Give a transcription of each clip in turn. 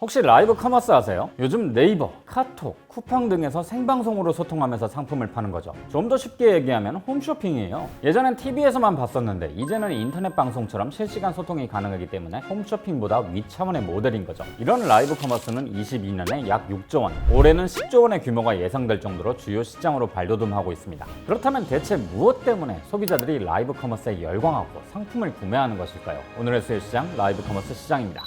혹시 라이브 커머스 아세요? 요즘 네이버, 카톡, 쿠팡 등에서 생방송으로 소통하면서 상품을 파는 거죠. 좀 더 쉽게 얘기하면 홈쇼핑이에요. 예전엔 TV에서만 봤었는데 이제는 인터넷 방송처럼 실시간 소통이 가능하기 때문에 홈쇼핑보다 위차원의 모델인 거죠. 이런 라이브 커머스는 22년에 약 6조 원, 올해는 10조 원의 규모가 예상될 정도로 주요 시장으로 발돋움하고 있습니다. 그렇다면 대체 무엇 때문에 소비자들이 라이브 커머스에 열광하고 상품을 구매하는 것일까요? 오늘의 수요 시장 라이브 커머스 시장입니다.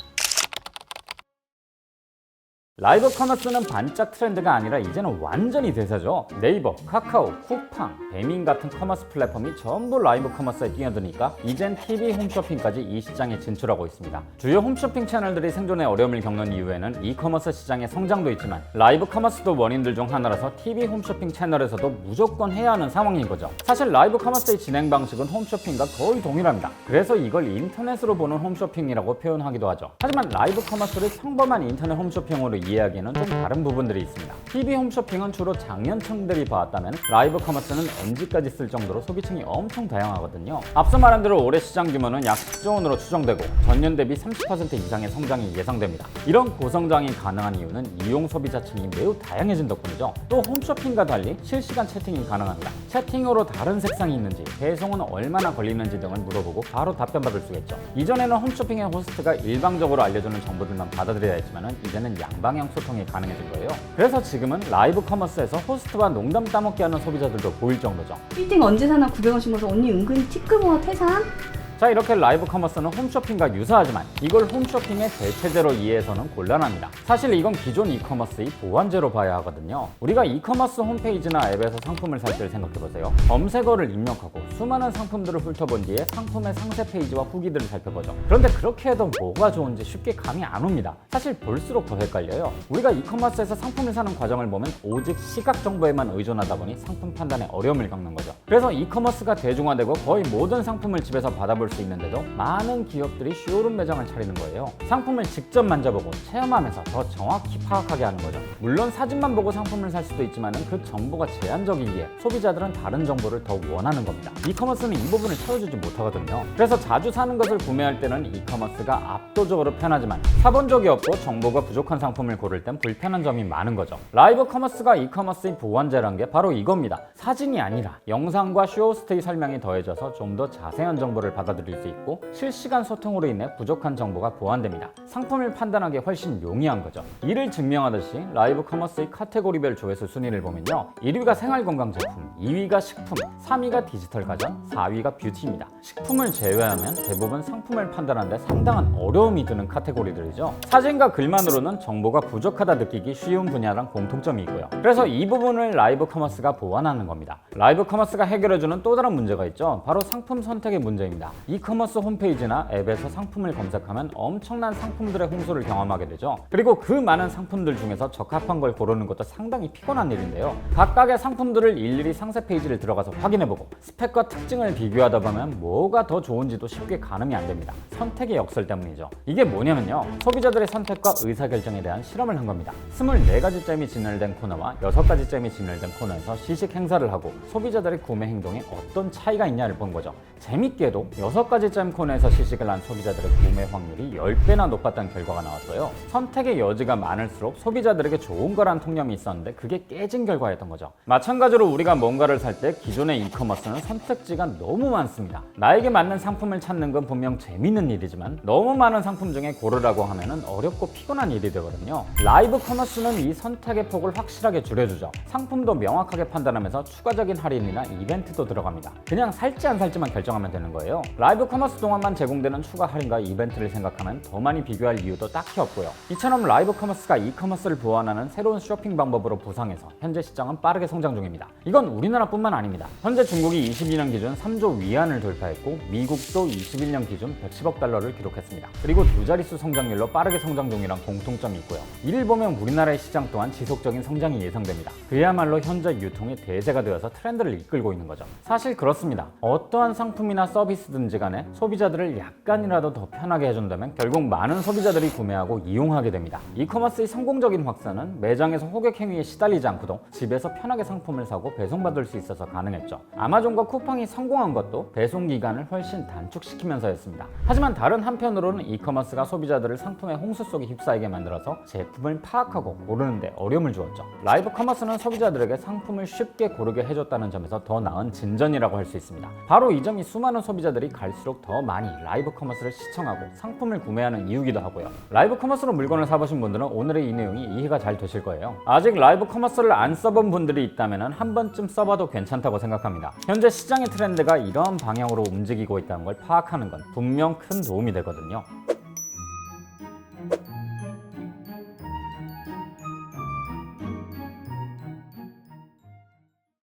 라이브 커머스는 반짝 트렌드가 아니라 이제는 완전히 대세죠. 네이버, 카카오, 쿠팡, 배민 같은 커머스 플랫폼이 전부 라이브 커머스에 뛰어드니까 이젠 TV 홈쇼핑까지 이 시장에 진출하고 있습니다. 주요 홈쇼핑 채널들이 생존에 어려움을 겪는 이유에는 이커머스 시장의 성장도 있지만 라이브 커머스도 원인들 중 하나라서 TV 홈쇼핑 채널에서도 무조건 해야 하는 상황인 거죠. 사실 라이브 커머스의 진행 방식은 홈쇼핑과 거의 동일합니다. 그래서 이걸 인터넷으로 보는 홈쇼핑이라고 표현하기도 하죠. 하지만 라이브 커머스를 평범한 인터넷 홈쇼핑으로 이야기는 좀 다른 부분들이 있습니다. TV 홈쇼핑은 주로 장년층들이 봐왔다면 라이브 커머스는 MZ까지 쓸 정도로 소비층이 엄청 다양하거든요. 앞서 말한 대로 올해 시장 규모는 약 10조 원으로 추정되고 전년 대비 30% 이상의 성장이 예상됩니다. 이런 고성장이 가능한 이유는 이용 소비자층이 매우 다양해진 덕분이죠. 또 홈쇼핑과 달리 실시간 채팅이 가능합니다. 채팅으로 다른 색상이 있는지, 배송은 얼마나 걸리는지 등을 물어보고 바로 답변받을 수 있죠. 이전에는 홈쇼핑의 호스트가 일방적으로 알려주는 정보들만 받아들여야 했지만 이제는 양방향 소통이 가능해진 거예요. 그래서 지금은 라이브 커머스에서 호스트와 농담 따먹게 하는 소비자들도 보일 정도죠. 빌딩 언제 사나 900원 신고서 언니 은근히 티끌 모아 퇴산? 자, 이렇게 라이브 커머스는 홈쇼핑과 유사하지만 이걸 홈쇼핑의 대체제로 이해해서는 곤란합니다. 사실 이건 기존 이커머스의 보완제로 봐야 하거든요. 우리가 이커머스 홈페이지나 앱에서 상품을 살 때를 생각해보세요. 검색어를 입력하고 수많은 상품들을 훑어본 뒤에 상품의 상세 페이지와 후기들을 살펴보죠. 그런데 그렇게 해도 뭐가 좋은지 쉽게 감이 안 옵니다. 사실 볼수록 더 헷갈려요. 우리가 이커머스에서 상품을 사는 과정을 보면 오직 시각 정보에만 의존하다 보니 상품 판단에 어려움을 겪는 거죠. 그래서 이커머스가 대중화되고 거의 모든 상품을 집에서 받아볼 수 있는데도 많은 기업들이 쇼룸 매장을 차리는 거예요. 상품을 직접 만져보고 체험하면서 더 정확히 파악하게 하는 거죠. 물론 사진만 보고 상품을 살 수도 있지만 그 정보가 제한적이기에 소비자들은 다른 정보를 더 원하는 겁니다. 이커머스는 이 부분을 채워주지 못하거든요. 그래서 자주 사는 것을 구매할 때는 이커머스가 압도적으로 편하지만 사본 적이 없고 정보가 부족한 상품을 고를 땐 불편한 점이 많은 거죠. 라이브 커머스가 이커머스의 보완제란 게 바로 이겁니다. 사진이 아니라 영상과 쇼호스트의 설명이 더해져서 좀 더 자세한 정보를 받아들일 수 있고 실시간 소통으로 인해 부족한 정보가 보완됩니다. 상품을 판단하기 훨씬 용이한 거죠. 이를 증명하듯이 라이브 커머스의 카테고리별 조회수 순위를 보면요. 1위가 생활건강제품, 2위가 식품, 3위가 디지털 가전, 4위가 뷰티입니다. 식품을 제외하면 대부분 상품을 판단하는데 상당한 어려움이 드는 카테고리들이죠. 사진과 글만으로는 정보가 부족하다 느끼기 쉬운 분야랑 공통점이 있고요. 그래서 이 부분을 라이브 커머스가 보완하는 겁니다. 라이브 커머스가 해결해주는 또 다른 문제가 있죠. 바로 상품 선택의 문제입니다. 이커머스 홈페이지나 앱에서 상품을 검색하면 엄청난 상품들의 홍수를 경험하게 되죠. 그리고 그 많은 상품들 중에서 적합한 걸 고르는 것도 상당히 피곤한 일인데요. 각각의 상품들을 일일이 상세 페이지를 들어가서 확인해보고 스펙과 특징을 비교하다 보면 뭐가 더 좋은지도 쉽게 가늠이 안 됩니다. 선택의 역설 때문이죠. 이게 뭐냐면요. 소비자들의 선택과 의사결정에 대한 실험을 한 겁니다. 24가지점이 진열된 코너와 6가지점이 진열된 코너에서 시식 행사를 하고 소비자들의 구매 행동에 어떤 차이가 있냐를 본 거죠. 재밌게도 6가지점 코너에서 시식을 한 소비자들의 구매 확률이 10배나 높았다는 결과가 나왔어요. 선택의 여지가 많을수록 소비자들에게 좋은 거란 통념이 있었는데 그게 깨진 결과였던 거죠. 마찬가지로 우리가 뭔가를 살 때 기존의 이커머스는 선택지가 너무 많습니다. 나에게 맞는 상품을 찾는 건 분명 재밌는 일이지만 너무 많은 상품 중에 고르라고 하면은 어렵고 피곤한 일이 되거든요. 라이브 커머스는 이 선택의 폭을 확실하게 줄여주죠. 상품도 명확하게 판단하면서 추가적인 할인이나 이벤트도 들어갑니다. 그냥 살지 안 살지만 결정하면 되는 거예요. 라이브 커머스 동안만 제공되는 추가 할인과 이벤트를 생각하면 더 많이 비교할 이유도 딱히 없고요. 이처럼 라이브 커머스가 이커머스를 보완하는 새로운 쇼핑 방법으로 부상해서 현재 시장은 빠르게 성장 중입니다. 이건 우리나라뿐만 아닙니다. 현재 중국이 22년 기준 3조 위안을 돌파했고 미국도 21년 기준 110억 달러를 기록했습니다. 그리고 두 자릿수 성장률로 빠르게 성장 중이란 공통점이 있고요. 이를 보면 우리나라의 시장 또한 지속적인 성장이 예상됩니다. 그야말로 현재 유통의 대세가 되어서 트렌드를 이끌고 있는 거죠. 사실 그렇습니다. 어떠한 상품이나 서비스든지 어떻게든지 간에 소비자들을 약간이라도 더 편하게 해준다면 결국 많은 소비자들이 구매하고 이용하게 됩니다. 이커머스의 성공적인 확산은 매장에서 호객 행위에 시달리지 않고도 집에서 편하게 상품을 사고 배송받을 수 있어서 가능했죠. 아마존과 쿠팡이 성공한 것도 배송 기간을 훨씬 단축시키면서였습니다. 하지만 다른 한편으로는 이커머스가 소비자들을 상품의 홍수 속에 휩싸이게 만들어서 제품을 파악하고 고르는데 어려움을 주었죠. 라이브 커머스는 소비자들에게 상품을 쉽게 고르게 해줬다는 점에서 더 나은 진전이라고 할 수 있습니다. 바로 이 점이 수많은 소비자들이 갈수록 더 많이 라이브 커머스를 시청하고 상품을 구매하는 이유기도 하고요. 라이브 커머스로 물건을 사보신 분들은 오늘의 이 내용이 이해가 잘 되실 거예요. 아직 라이브 커머스를 안 써본 분들이 있다면 한 번쯤 써봐도 괜찮다고 생각합니다. 현재 시장의 트렌드가 이러한 방향으로 움직이고 있다는 걸 파악하는 건 분명 큰 도움이 되거든요.